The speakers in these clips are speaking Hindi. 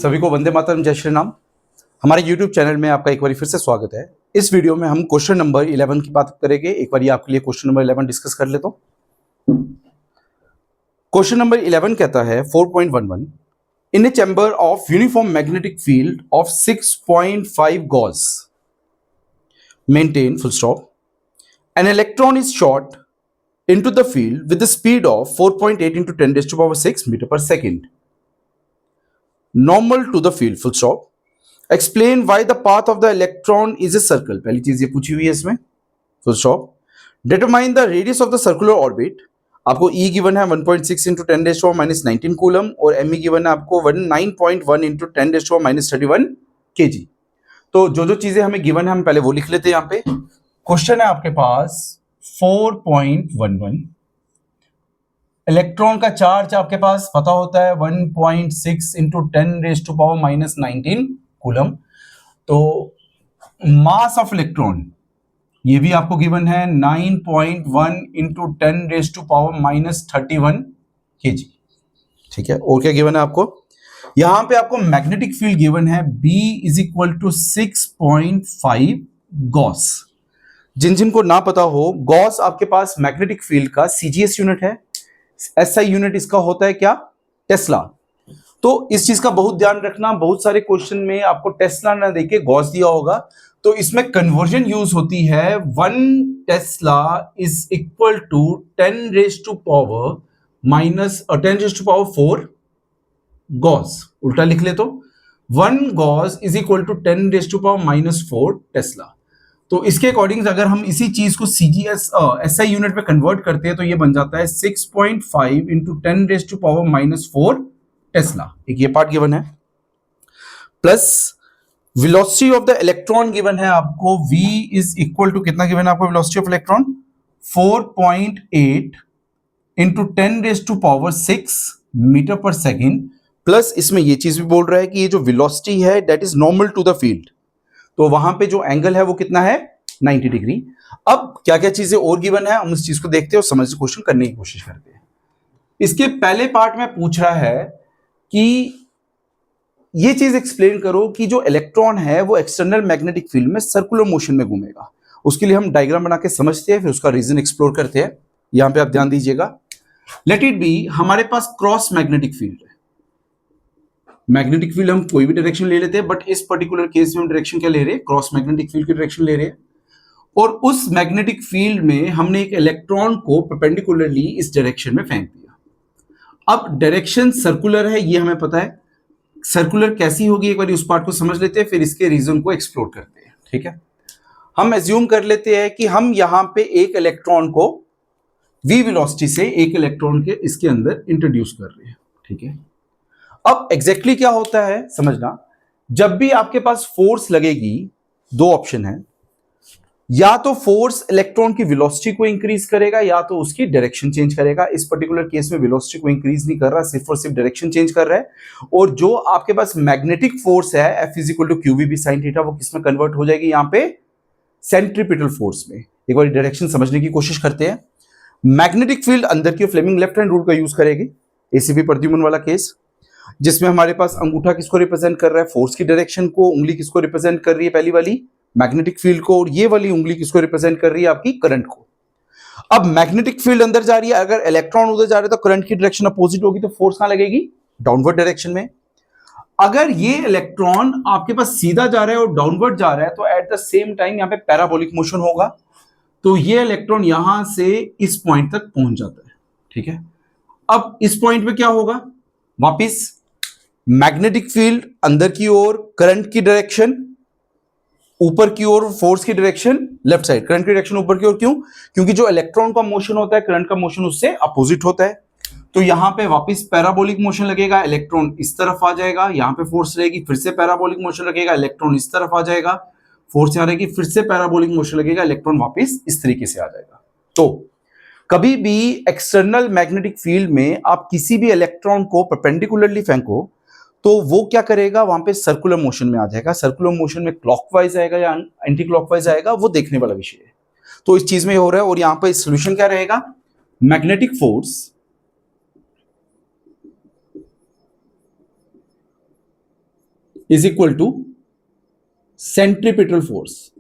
सभी को वंदे मातरम, जय श्री राम। हमारे YouTube चैनल में आपका एक बार फिर से स्वागत है। इस वीडियो में हम क्वेश्चन नंबर 11 की बात करेंगे। एक बार आपके लिए क्वेश्चन नंबर 11 डिस्कस कर लेता हूं। क्वेश्चन नंबर 11 कहता है 4.11 in a chamber of uniform magnetic field of 6.5 gauss maintain full stop an electron is shot into the field with the speed of 4.8 into 10 raised to power 6 meter per second normal to the field full stop. Explain why the path of the electron is a circle. पहली चीज ये पूछी हुई है इसमें full stop. Determine the radius of the circular orbit. आपको E गिवन है 1.6 into 10 raised to power minus 19 coulomb और ME गिवन है आपको 9.1 into 10 raised to power minus 31 kg. तो जो चीजें हमें गिवन है हम पहले वो लिख लेते हैं। यहाँ पे क्वेश्चन है आपके पास 4.11 इलेक्ट्रॉन का चार्ज आपके पास पता होता है 1.6 into 10 raise to power minus 19 coulomb. तो मास ऑफ इलेक्ट्रॉन ये भी आपको गिवन है 9.1 into 10 raise to power minus 31 kg। ठीक है, और क्या गिवन है आपको? यहां पे आपको मैग्नेटिक फील्ड गिवन है B is equal to 6.5 gauss. जिनको ना पता हो, गॉस आपके पास मैग्नेटिक फील्ड का CGS यूनिट है, SI यूनिट इसका होता है क्या? टेस्ला। तो इस चीज का बहुत ध्यान रखना, बहुत सारे क्वेश्चन में आपको टेस्ला ना देके गॉस दिया होगा, तो इसमें कन्वर्जन यूज होती है 1 tesla is equal to 10 raise to power minus 10 raise to power 4 gauss. उल्टा लिख ले तो 1 gauss is equal to 10 raise to power minus 4 tesla. तो इसके अकॉर्डिंग अगर हम इसी चीज को CGS SI यूनिट में कन्वर्ट करते हैं तो ये बन जाता है 6.5 into 10 raise to power minus 4 tesla. एक ये पार्ट गिवन है, plus velocity of the electron given है आपको V इज इक्वल टू कितना गिवन है आपको? Velocity of electron 4.8 into 10 raise to power 6 metre per second, plus इसमें ये चीज भी बोल रहा है कि ये जो वेलोसिटी है that is normal to the field. तो वहां पे जो एंगल है वो कितना है? 90 डिग्री। अब क्या क्या चीजें और गिवन है हम उस चीज को देखते हैं और समझ के क्वेश्चन करने की कोशिश करते हैं। इसके पहले पार्ट में पूछ रहा है कि ये चीज एक्सप्लेन करो कि जो इलेक्ट्रॉन है वो एक्सटर्नल मैग्नेटिक फील्ड में सर्कुलर मोशन में घूमेगा। उसके लिए हम डायग्राम बना के समझते हैं, फिर उसका रीजन एक्सप्लोर करते हैं। यहां पे आप ध्यान दीजिएगा, लेट इट बी हमारे पास क्रॉस मैग्नेटिक फील्ड है। मैग्नेटिक फील्ड हम कोई भी डायरेक्शन ले लेते हैं, बट इस पर्टिकुलर केस में हम डायरेक्शन क्या ले रहे हैं? क्रॉस मैग्नेटिक फील्ड की डायरेक्शन ले रहे हैं। और उस मैग्नेटिक फील्ड में हमने एक इलेक्ट्रॉन को परपेंडिकुलरली इस डायरेक्शन में फेंक दिया। अब डायरेक्शन सर्कुलर है, ये हमें पता है। सर्कुलर कैसी होगी एक बार उस पार्ट को समझ लेते हैं, फिर इसके रीजन को एक्सप्लोर करते हैं। ठीक है, हम एज्यूम कर लेते हैं कि हम यहां पे एक इलेक्ट्रॉन को V वेलोसिटी से एक इलेक्ट्रॉन के इसके अंदर इंट्रोड्यूस कर रहे हैं। ठीक है, अब एग्जैक्टली क्या होता है समझना, जब भी आपके पास फोर्स लगेगी, दो ऑप्शन है, या तो फोर्स इलेक्ट्रॉन की वेलोसिटी को इंक्रीज करेगा या तो उसकी डायरेक्शन चेंज करेगा। इस पर्टिकुलर केस में वेलोसिटी को इंक्रीज नहीं कर रहा, सिर्फ और सिर्फ डायरेक्शन चेंज कर रहा है। और जो आपके पास मैग्नेटिक फोर्स है F is equal to QVB sin theta, वो किस में कन्वर्ट हो जाएगी? यहां पे सेंट्रीपिटल फोर्स में। एक बार डायरेक्शन समझने की कोशिश करते हैं। मैग्नेटिक फील्ड अंदर की फ्लेमिंग लेफ्ट हैंड रूल का यूज करेगी, ACP प्रद्युमन वाला केस, जिसमें हमारे पास अंगूठा किसको रिप्रेजेंट कर रहा है? फोर्स की डायरेक्शन को। उंगली किसको रिप्रेजेंट कर रही है? पहली वाली मैग्नेटिक फील्ड को। और ये वाली उंगली किसको रिप्रेजेंट कर रही है? आपकी करंट को। अब मैग्नेटिक फील्ड अंदर जा रही है, अगर इलेक्ट्रॉन उधर जा रहे तो करंट की डायरेक्शन अपोजिट होगी, तो फोर्स कहां लगेगी? डाउनवर्ड डायरेक्शन में। अगर ये इलेक्ट्रॉन आपके पास सीधा जा रहा है और डाउनवर्ड जा रहा है तो एट द सेम टाइम यहां पे पैराबोलिक मोशन होगा, तो ये इलेक्ट्रॉन यहां से इस पॉइंट तक पहुंच जाता है। ठीक है, अब इस पॉइंट पे क्या होगा? वापिस मैग्नेटिक फील्ड अंदर की ओर, करंट की डायरेक्शन ऊपर की ओर, फोर्स की डायरेक्शन लेफ्ट साइड, करंट की डायरेक्शन ऊपर की ओर। क्यों? क्योंकि जो इलेक्ट्रॉन का मोशन होता है करंट का मोशन उससे अपोजिट होता है। तो यहां पे वापस पैराबोलिक मोशन लगेगा, इलेक्ट्रॉन इस तरफ आ जाएगा, यहां पे फोर्स रहेगी, फिर से पैराबोलिक मोशन लगेगा, इलेक्ट्रॉन इस तरफ आ जाएगा, फोर्स यहां रहेगी, फिर से पैराबोलिक मोशन लगेगा, इलेक्ट्रॉन वापस इस तरीके से आ जाएगा। तो कभी भी एक्सटर्नल मैग्नेटिक फील्ड में आप किसी भी इलेक्ट्रॉन को परपेंडिकुलरली फेंको तो वो क्या करेगा? वहां पे सर्कुलर मोशन में आ जाएगा। सर्कुलर मोशन में क्लॉकवाइज आएगा या एंटी क्लॉकवाइज आएगा, वो देखने वाला विषय है। तो इस चीज में हो रहा है। और यहां पे सोल्यूशन क्या रहेगा? Magnetic force is equal to centripetal force.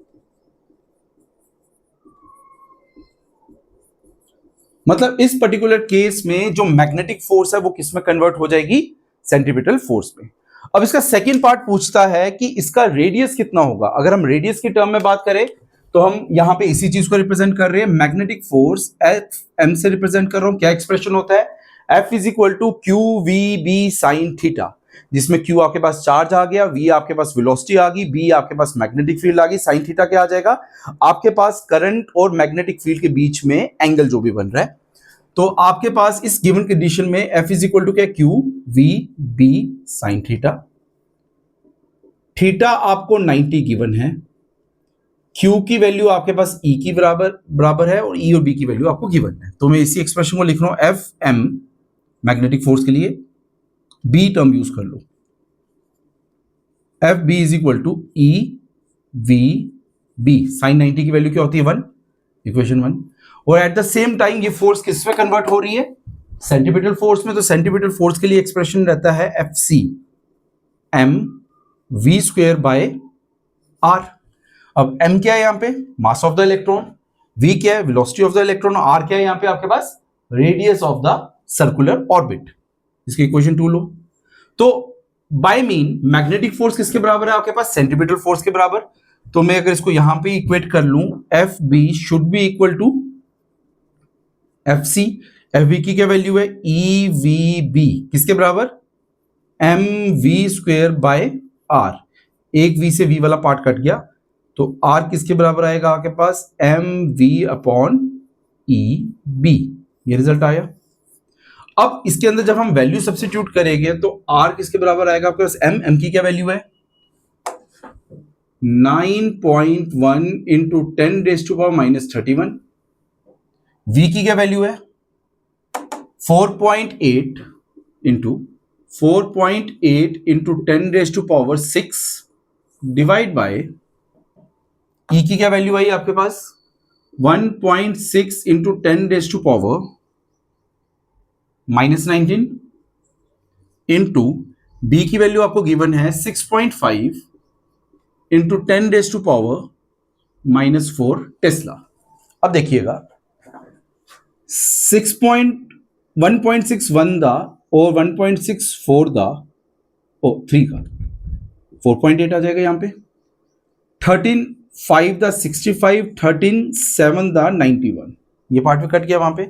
मतलब इस पर्टिकुलर केस में जो मैग्नेटिक फोर्स है वो किस में कन्वर्ट हो जाएगी, सेंट्रीपिटल फोर्स में। अब इसका सेकंड पार्ट पूछता है कि इसका रेडियस कितना होगा। अगर हम रेडियस की टर्म में बात करें तो हम यहां पे इसी चीज को रिप्रेजेंट कर रहे हैं, मैग्नेटिक फोर्स एफ एम से रिप्रेजेंट कर रहा हूं। क्या एक्सप्रेशन होता है, F is equal to Q V B sine theta, जिसमें क्यू आपके पास चार्ज आ गया, वी आपके पास वेलोसिटी आ गई, बी आपके पास मैग्नेटिक फील्ड आ गई, साइन थीटा क्या आ जाएगा, आपके पास करंट और मैग्नेटिक फील्ड के बीच में एंगल जो भी बन रहा है। तो आपके पास इस गिवन कंडीशन में एफ इज इक्वल टू क्या, Q V B sine theta. Theta आपको 90 गिवन है, क्यू की वैल्यू आपके पास ई की बराबर है और ई और बी की वैल्यू आपको गिवन है। तो मैं इसी एक्सप्रेशन को लिख रहा हूं, एफ एम मैग्नेटिक फोर्स के लिए, बी टर्म यूज कर लो, F B is equal to e v B, sine 90 की वैल्यू क्या होती है 1, इक्वेशन 1। और एट द सेम टाइम ये फोर्स किस में कन्वर्ट हो रही है, सेंट्रीपिटल फोर्स में। तो सेंट्रीपिटल फोर्स के लिए एक्सप्रेशन रहता है F C m v square by r. अब m क्या है यहां पे, mass of the electron, v क्या है, velocity of the electron, r क्या है यहां पे आपके पास, radius of the circular orbit. इसकी इक्वेशन 2 लो। तो बाय मीन मैग्नेटिक फोर्स किसके बराबर है आपके पास, सेंट्रीपिटल फोर्स के बराबर। तो मैं अगर इसको यहां पे इक्वेट कर लूं, F B should be equal to F C, F B की क्या वैल्यू है, ई वी बी किसके बराबर, m v square by r. एक v से v वाला पार्ट कट गया, तो r किसके बराबर आएगा आपके पास, m v upon e B. ये रिजल्ट आया। अब इसके अंदर जब हम वैल्यू सब्स्टिट्यूट करेंगे तो r किसके बराबर आएगा आपके पास, m की क्या वैल्यू है, 9.1 into 10 raise to power -31। v की क्या वैल्यू है, 4.8 into 4.8 into 10 raise to power 6 divide by e की क्या वैल्यू आई आपके पास, 1.6 into 10 raise to power -19 into B की वैल्यू आपको गिवन है 6.5 into 10 raise to power -4 tesla. अब देखिएगा 1.61 दा और 1.64 दा ओ 3 का 4.8 आ जाएगा यहाँ पे, 13.5 दा 65, 13.7 दा 91, ये पार्ट में कट गया वहां पे।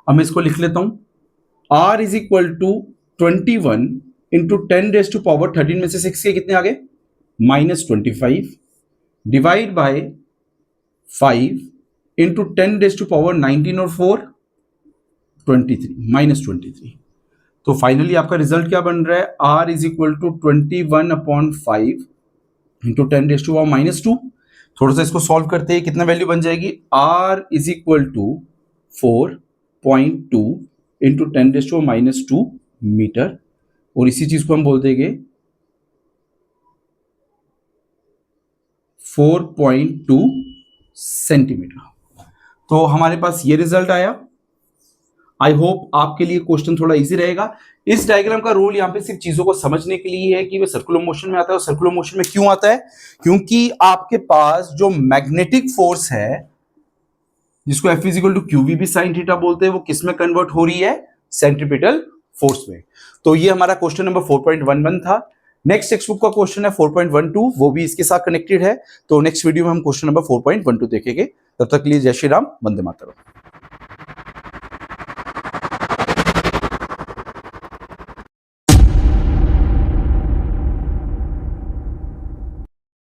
अब मैं इसको लिख लेता हूं, R is equal to 21 into 10 raise to power 13 में से 6 के कितने आ गए, -25 divide by 5 into 10 raise to power 19 और 4 23 -23। तो फाइनली आपका रिजल्ट क्या बन रहा है, R is equal to 21/5 into 10 raise to power -2। थोड़ा सा इसको सॉल्व करते हैं, कितना वैल्यू बन जाएगी, R is equal to 4.2 into 10 raise to power -2 metre, और इसी चीज को हम बोल देंगे 4.2 सेंटीमीटर। तो हमारे पास ये रिजल्ट आया। आई होप आपके लिए क्वेश्चन थोड़ा इजी रहेगा। इस डायग्राम का रोल यहाँ पे सिर्फ चीजों को समझने के लिए है कि वो सर्कुलर मोशन में आता है। और सर्कुलर मोशन में क्यों आता है, क्योंकि आपके पास जो मैग्नेटिक फोर्स है जिसको F is equal to Q V B sine theta बोलते हैं, वो किस में कन्वर्ट हो रही है, सेंट्रीपिटल फोर्स में। तो ये हमारा क्वेश्चन नंबर 4.11 था। नेक्स्ट टेक्स्ट बुक का क्वेश्चन है 4.12, वो भी इसके साथ कनेक्टेड है। तो नेक्स्ट वीडियो में हम क्वेश्चन नंबर 4.12 देखेंगे। तब तक के लिए जय श्री राम, वंदे मातरम।